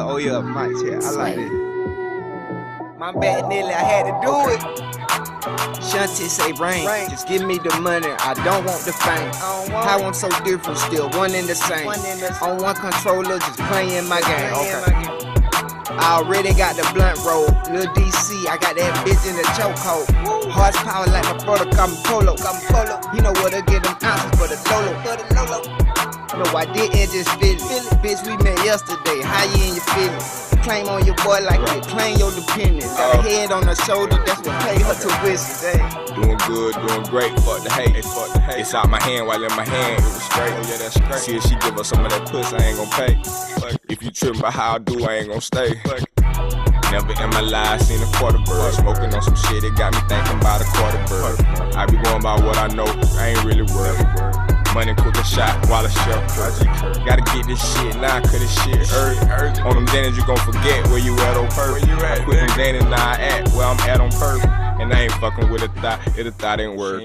Oh yeah, Mike, yeah, I like it. My bad, Nelly, I had to do it. Shanti say rain, just give me the money, I don't want the fame. How I'm so different, still one in the same. On one controller, just playing my game. I already got the blunt roll, Lil DC, I got that bitch in the chokehold. Horsepower like my brother, call me Polo. You know where to get them ounces for the Lolo. No, I didn't just feel it. Bitch, we met yesterday, how you in your feelings? Claim on your boy like you claim your dependence. Got a head on her shoulder, that's what paid her tuition. Doing good, doing great, fuck the hate. It's out my hand while in my hand, it was straight. Oh yeah, that's great. See if she give us some of that pussy, I ain't gon' pay. If you trippin' about how I do, I ain't gon' stay. Never in my life seen a quarter bird. Smoking on some shit, it got me thinking about a quarter bird. I be going by what I know, I ain't really worried. Money cook a shot while a chef cook. Gotta get this shit now, cause this shit hurt. On them Dannies, you gon' forget where you at on purpose. I quit them Dannies, now I at where I'm at on purpose. And I ain't fucking with a thought, if the thought ain't work.